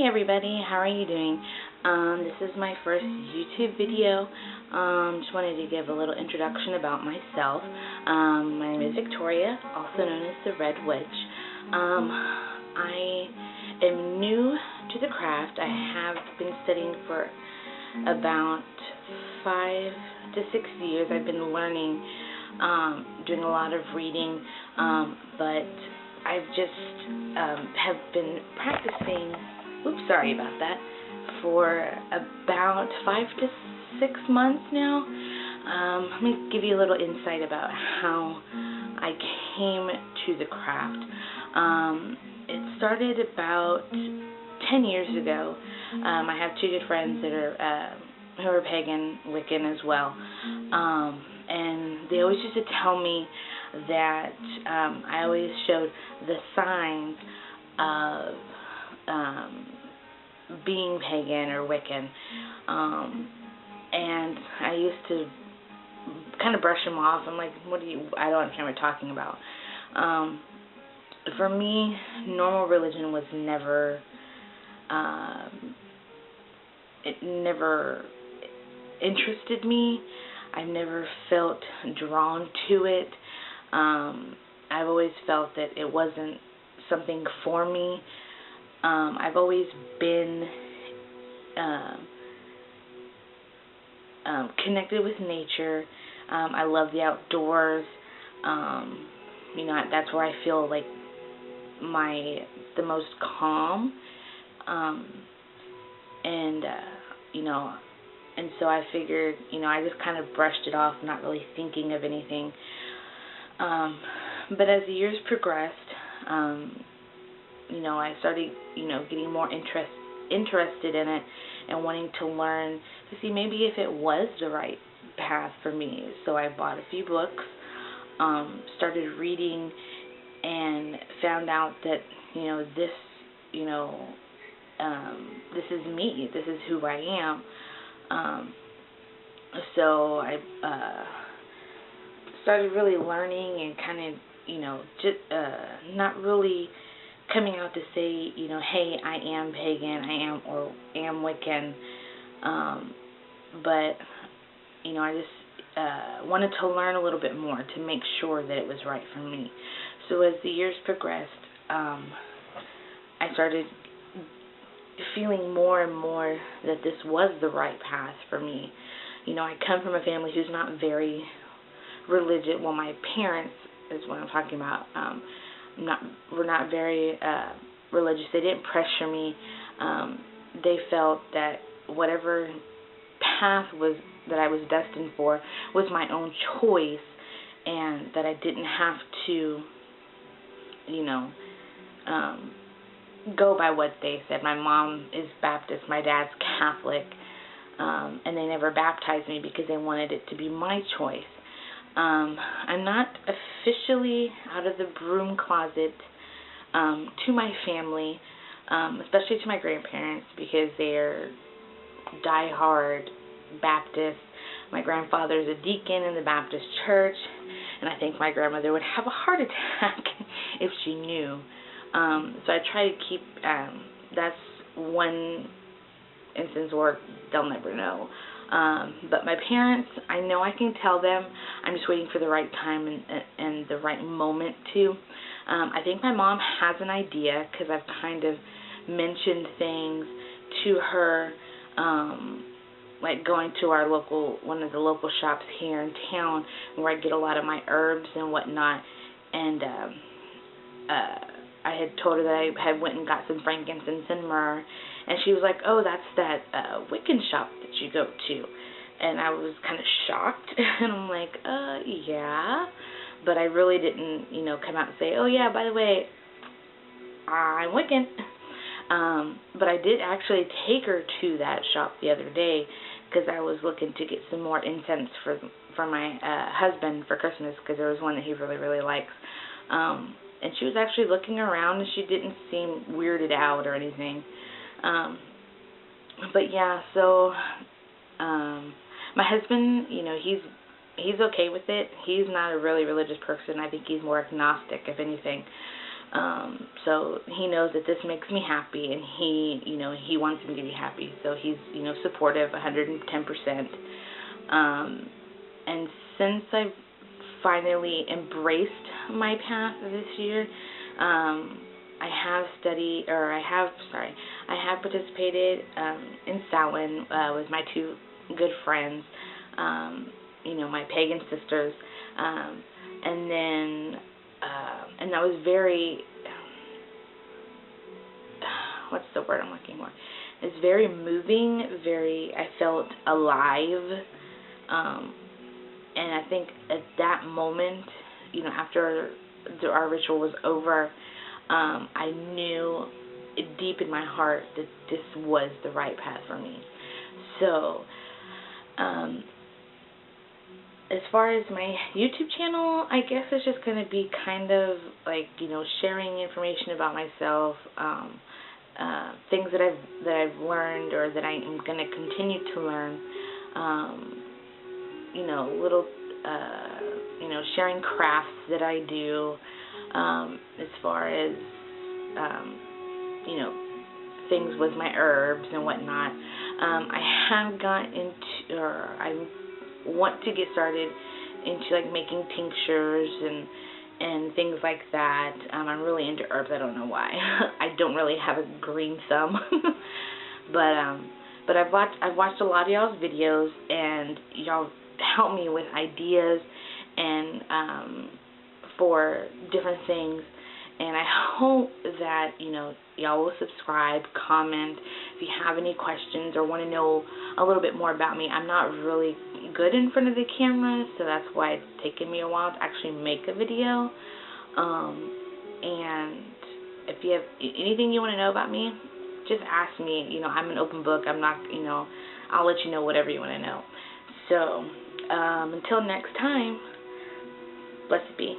everybody, how are you doing? This is my first YouTube video. Just wanted to give a little introduction about myself. My name is Victoria, also known as the Red Witch. I am new to the craft. I have been studying for about 5 to 6 years. I've been learning, doing a lot of reading, but I've just have been practicing, sorry about that, for about 5 to 6 months now. Let me give you a little insight about how I came to the craft. It started about 10 years ago. I have two good friends that are who are pagan, Wiccan as well, and they always used to tell me that I always showed the signs of being pagan or Wiccan, and I used to kind of brush them off. I'm like, I don't understand what you're talking about. For me, normal religion was never, it never interested me. I never felt drawn to it. I've always felt that it wasn't something for me. I've always been connected with nature. I love the outdoors. That's where I feel like the most calm. And so I figured, I just kind of brushed it off, not really thinking of anything. But as the years progressed, I started, getting more interested in it and wanting to learn to see maybe if it was the right path for me. So I bought a few books, started reading, and found out that, this is me. This is who I am. So I started really learning and kind of, just not really coming out to say, hey, I am pagan, I am Wiccan, but, I just wanted to learn a little bit more to make sure that it was right for me. So as the years progressed, I started feeling more and more that this was the right path for me. I come from a family who's not very religious. Well, my parents is what I'm talking about. Were not very religious. They didn't pressure me. They felt that whatever path that I was destined for was my own choice, and that I didn't have to, go by what they said. My mom is Baptist, my dad's Catholic, and they never baptized me because they wanted it to be my choice. I'm not officially out of the broom closet to my family, especially to my grandparents, because they're die-hard Baptist. My grandfather's a deacon in the Baptist church, and I think my grandmother would have a heart attack if she knew. So I try to keep, that's one instance where they'll never know. But my parents, I know I can tell them. I'm just waiting for the right time and the right moment to. I think my mom has an idea, because I've kind of mentioned things to her, like going to one of the local shops here in town, where I get a lot of my herbs and whatnot, and I had told her that I had went and got some frankincense and myrrh, and she was like, oh, that's that Wiccan shop that you go to. And I was kind of shocked, and I'm like, yeah, but I really didn't, come out and say, oh yeah, by the way, I'm Wiccan. But I did actually take her to that shop the other day, because I was looking to get some more incense for my husband for Christmas, because there was one that he really, really likes. And she was actually looking around, and she didn't seem weirded out or anything. But yeah, so my husband, he's okay with it. He's not a really religious person. I think he's more agnostic, if anything. So he knows that this makes me happy, and he wants me to be happy. So he's, supportive 110%. And since I've finally embraced my path this year, I have participated in Samhain with my two good friends, my pagan sisters, and that was very, what's the word I'm looking for? It's very moving, I felt alive, and I think at that moment, after our ritual was over, I knew deep in my heart that this was the right path for me. So, as far as my YouTube channel, I guess it's just going to be kind of like, sharing information about myself, things that I've learned or that I am going to continue to learn, little, sharing crafts that I do, as far as, things with my herbs and whatnot. I have got into, or I want to get started into like making tinctures and things like that. I'm really into herbs. I don't know why. I don't really have a green thumb, but I've watched a lot of y'all's videos, and y'all help me with ideas and for different things. And I hope that, y'all will subscribe, comment if you have any questions or want to know a little bit more about me. I'm not really good in front of the camera, so that's why it's taken me a while to actually make a video. And if you have anything you want to know about me, just ask me. I'm an open book. I'm not, I'll let you know whatever you want to know. So, until next time, blessed be.